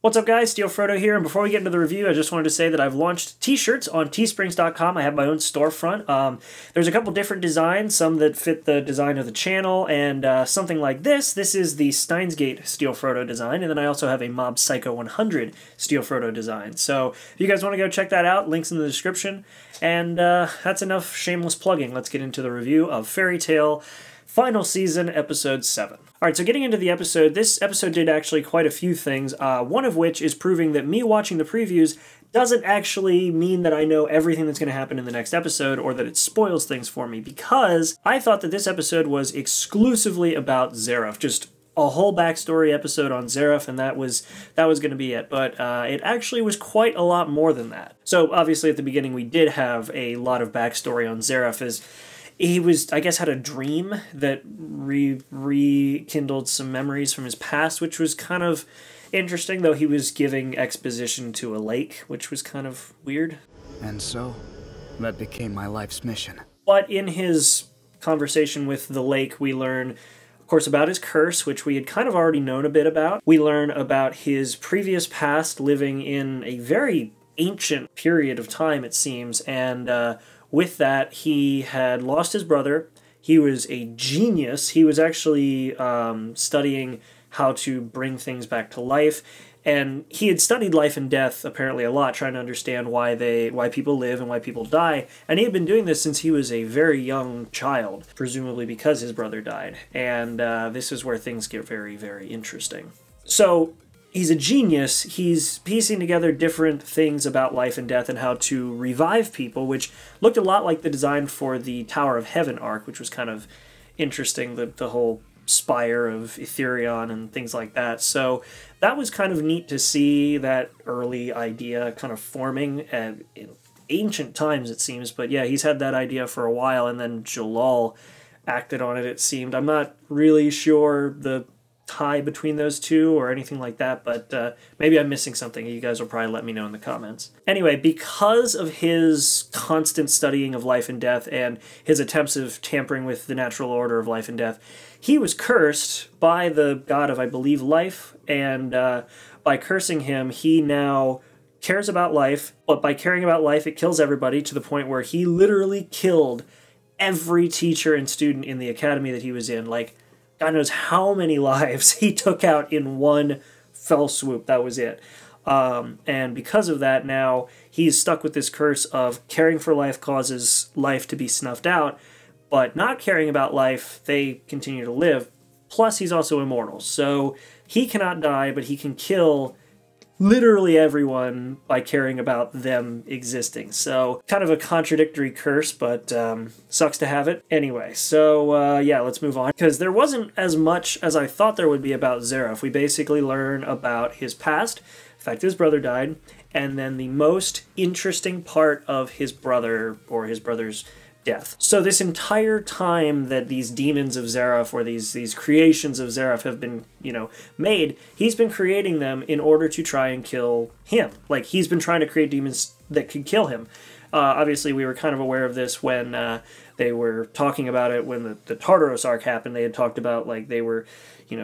What's up guys, Steel Frodo here, and before we get into the review, I just wanted to say that I've launched t-shirts on teesprings.com. I have my own storefront. There's a couple different designs, some that fit the design of the channel, and something like this. This is the Steins Gate Steel Frodo design, and then I also have a Mob Psycho 100 Steel Frodo design. So if you guys want to go check that out, links in the description. And that's enough shameless plugging. Let's get into the review of Fairy Tail Final Season, Episode 7. Alright, so getting into the episode, this episode did actually quite a few things, one of which is proving that me watching the previews doesn't actually mean that I know everything that's going to happen in the next episode, or that it spoils things for me, because I thought that this episode was exclusively about Zeref, just a whole backstory episode on Zeref, and that was going to be it. But it actually was quite a lot more than that. So obviously at the beginning we did have a lot of backstory on Zeref, as he was, I guess, had a dream that rekindled some memories from his past, which was kind of interesting, though he was giving exposition to a lake, which was kind of weird. And so, that became my life's mission. But in his conversation with the lake, we learn, of course, about his curse, which we had kind of already known a bit about. We learn about his previous past, living in a very ancient period of time, it seems, and with that, he had lost his brother. He was a genius. He was actually studying how to bring things back to life, and he had studied life and death apparently a lot, trying to understand why people live and why people die. And he had been doing this since he was a very young child, presumably because his brother died. And this is where things get very, very interesting. So he's a genius. He's piecing together different things about life and death and how to revive people, which looked a lot like the design for the Tower of Heaven arc, which was kind of interesting, the whole spire of Etherion and things like that. So that was kind of neat to see that early idea kind of forming in ancient times, it seems. But yeah, he's had that idea for a while, and then Jalal acted on it, it seemed. I'm not really sure the tie between those two or anything like that, but maybe I'm missing something. You guys will probably let me know in the comments. Anyway, because of his constant studying of life and death and his attempts of tampering with the natural order of life and death, he was cursed by the god of, I believe, life, and by cursing him, he now cares about life, but by caring about life, it kills everybody, to the point where he literally killed every teacher and student in the academy that he was in. Like, God knows how many lives he took out in one fell swoop. That was it. And because of that, now he's stuck with this curse of caring for life causes life to be snuffed out, but not caring about life, they continue to live. Plus, he's also immortal. So he cannot die, but he can kill literally everyone by caring about them existing. So kind of a contradictory curse, but sucks to have it. Anyway, so yeah, let's move on, because there wasn't as much as I thought there would be about Zeref. We basically learn about his past, the fact his brother died, and then the most interesting part of his brother, or his brother's death. So this entire time that these demons of Zeref, or these creations of Zeref have been, made, he's been creating them in order to try and kill him. Like, he's been trying to create demons that could kill him. Obviously, we were kind of aware of this when they were talking about it when the Tartaros arc happened. They had talked about, like, they were,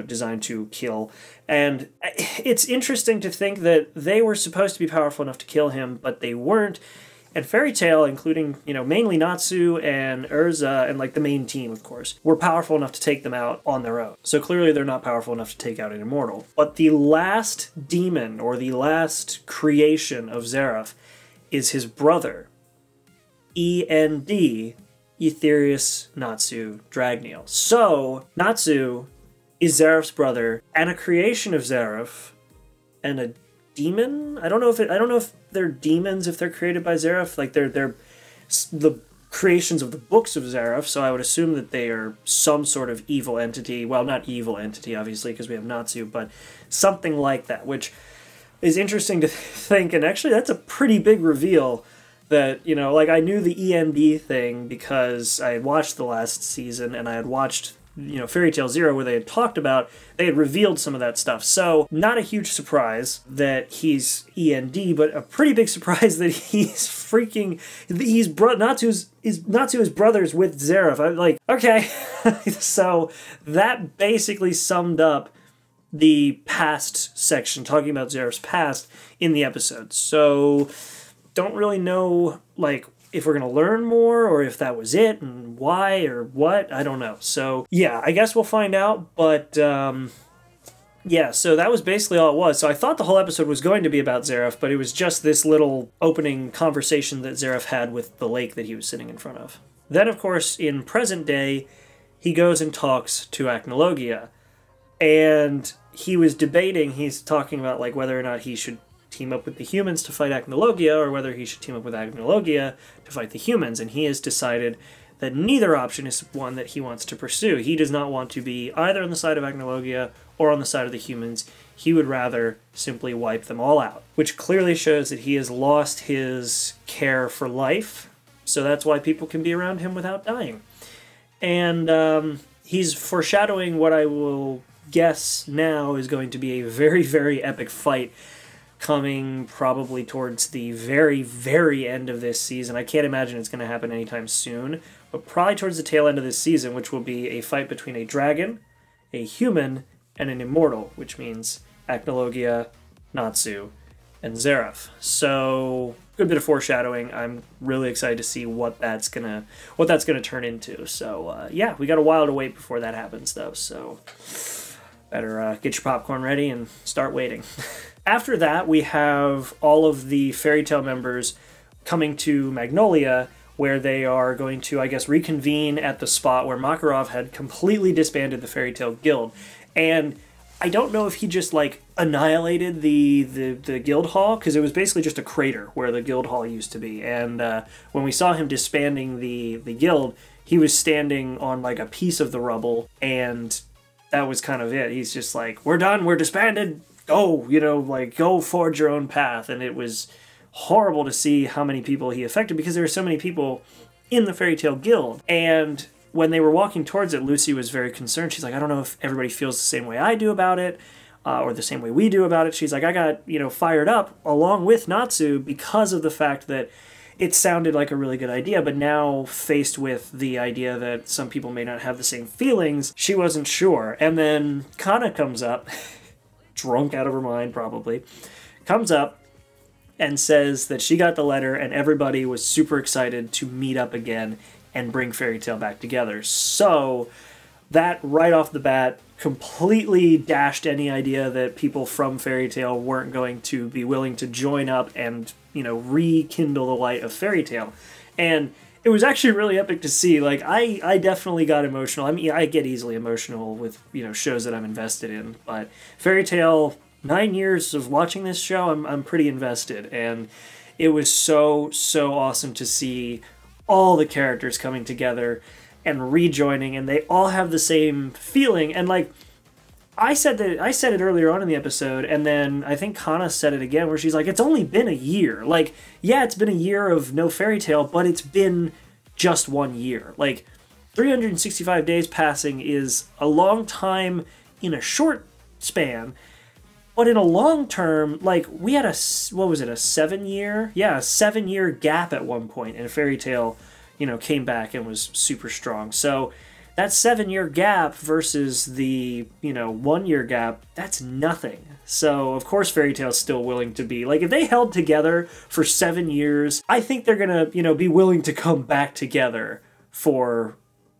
designed to kill. And it's interesting to think that they were supposed to be powerful enough to kill him, but they weren't. And Fairy Tail, including, mainly Natsu and Urza and, like, the main team, of course, were powerful enough to take them out on their own. So clearly they're not powerful enough to take out an immortal. But the last demon, or the last creation of Zeref, is his brother, END, Etherius Natsu Dragneel. So Natsu is Zeref's brother, and a creation of Zeref, and a demon? I don't know if they're demons if they're created by Zeref. Like, they're the creations of the books of Zeref, so I would assume that they are some sort of evil entity. Well, not evil entity, obviously, because we have Natsu, but something like that, which is interesting to think. And actually, that's a pretty big reveal that, like, I knew the END thing because I had watched the last season, and I had watched Fairy Tail Zero, where they had revealed some of that stuff. So not a huge surprise that he's END, but a pretty big surprise that Natsu is brothers with Zeref. I'm like, okay. So that basically summed up the past section, talking about Zeref's past in the episode. So don't really know, like, if we're going to learn more or if that was it and why or what. I don't know. So, yeah, I guess we'll find out. But, yeah, so that was basically all it was. So I thought the whole episode was going to be about Zeref, but it was just this little opening conversation that Zeref had with the lake that he was sitting in front of. Then, of course, in present day, he goes and talks to Acnologia. And he was debating, he's talking about like whether or not he should team up with the humans to fight Acnologia or whether he should team up with Acnologia to fight the humans. And he has decided that neither option is one that he wants to pursue. He does not want to be either on the side of Acnologia or on the side of the humans. He would rather simply wipe them all out, which clearly shows that he has lost his care for life. So that's why people can be around him without dying. And he's foreshadowing what I will guess now is going to be a very, very epic fight coming probably towards the very, very end of this season. I can't imagine it's going to happen anytime soon, but probably towards the tail end of this season, which will be a fight between a dragon, a human, and an immortal, which means Acnologia, Natsu, and Zeref. So, good bit of foreshadowing. I'm really excited to see what that's gonna turn into. So, yeah, we got a while to wait before that happens, though. So, better get your popcorn ready and start waiting. After that, we have all of the Fairy Tail members coming to Magnolia, where they are going to, I guess, reconvene at the spot where Makarov had completely disbanded the Fairy Tail Guild. And I don't know if he just, like, annihilated the guild hall, because it was basically just a crater where the guild hall used to be. And when we saw him disbanding the guild, he was standing on, like, a piece of the rubble, and that was kind of it. He's just like, we're done, we're disbanded, go, you know, like, go forge your own path. And it was horrible to see how many people he affected, because there were so many people in the Fairy Tail Guild. And when they were walking towards it, Lucy was very concerned. She's like, I don't know if everybody feels the same way I do about it, or the same way we do about it. She's like, I got, you know, fired up along with Natsu because of the fact that it sounded like a really good idea, but now faced with the idea that some people may not have the same feelings, she wasn't sure. And then Kana comes up, drunk out of her mind probably, comes up and says that she got the letter and everybody was super excited to meet up again and bring Fairy Tail back together. So that right off the bat completely dashed any idea that people from Fairy Tail weren't going to be willing to join up and, you know, rekindle the light of Fairy Tail. And it was actually really epic to see. Like, I definitely got emotional. I mean, I get easily emotional with, you know, shows that I'm invested in, but Fairy Tail, 9 years of watching this show, I'm pretty invested, and it was so awesome to see all the characters coming together and rejoining, and they all have the same feeling. And like I said it earlier on in the episode, and then I think Kana said it again, where she's like, it's only been a year. Like, yeah, it's been a year of no Fairy Tail, but it's been just 1 year. Like, 365 days passing is a long time in a short span, but in a long term, like, we had a 7-year? Yeah, a 7-year gap at one point, and Fairy Tail, you know, came back and was super strong. So that 7-year gap versus the, you know, 1-year gap, that's nothing. So, of course, Fairy Tail's still willing to be, like, if they held together for 7 years, I think they're gonna, you know, be willing to come back together for,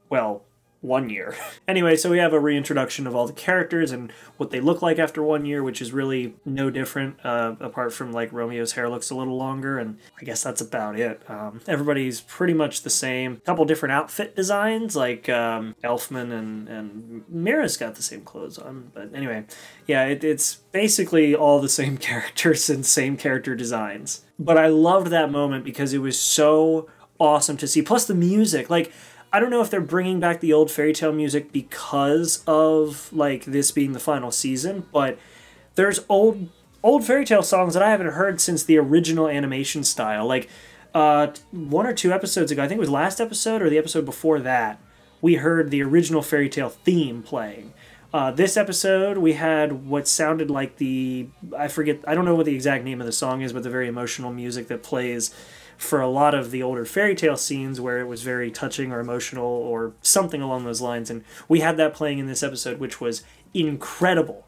well, 1 year. Anyway, so we have a reintroduction of all the characters and what they look like after 1 year, which is really no different, apart from, like, Romeo's hair looks a little longer, and I guess that's about it. Everybody's pretty much the same. A couple different outfit designs, like Elfman and Mira's got the same clothes on, but anyway, yeah, it's basically all the same characters and same character designs. But I loved that moment because it was so awesome to see. Plus the music, like, I don't know if they're bringing back the old Fairy Tail music because of, like, this being the final season, but there's old Fairy Tail songs that I haven't heard since the original animation style. Like, 1 or 2 episodes ago, I think it was last episode or the episode before that, we heard the original Fairy Tail theme playing. This episode, we had what sounded like I don't know what the exact name of the song is, but the very emotional music that plays for a lot of the older Fairy Tail scenes where it was very touching or emotional or something along those lines. And we had that playing in this episode, which was incredible.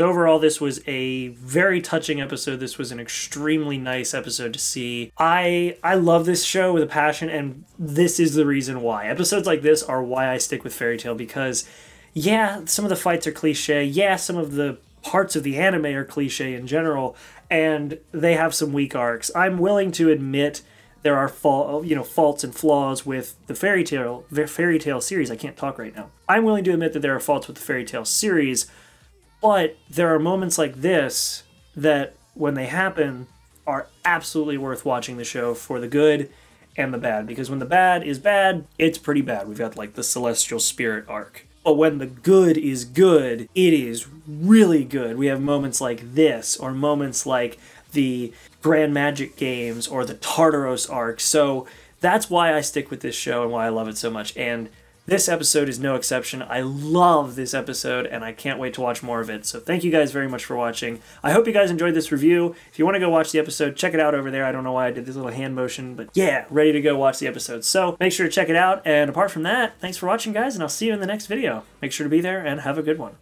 So overall, this was a very touching episode. This was an extremely nice episode to see. I love this show with a passion, and this is the reason why. Episodes like this are why I stick with Fairy Tail, because yeah, some of the fights are cliche. Yeah, some of the parts of the anime are cliche in general, and they have some weak arcs. I'm willing to admit there are faults and flaws with the Fairy Tail series. I can't talk right now. I'm willing to admit that there are faults with the Fairy Tail series, but there are moments like this that, when they happen, are absolutely worth watching the show for the good and the bad. Because when the bad is bad, it's pretty bad. We've got like the Celestial Spirit arc. But when the good is good, it is really good. We have moments like this, or moments like the Grand Magic Games, or the Tartaros arc. So that's why I stick with this show and why I love it so much. And this episode is no exception. I love this episode, and I can't wait to watch more of it. So thank you guys very much for watching. I hope you guys enjoyed this review. If you want to go watch the episode, check it out over there. I don't know why I did this little hand motion, but yeah, ready to go watch the episode. So make sure to check it out. And apart from that, thanks for watching, guys, and I'll see you in the next video. Make sure to be there and have a good one.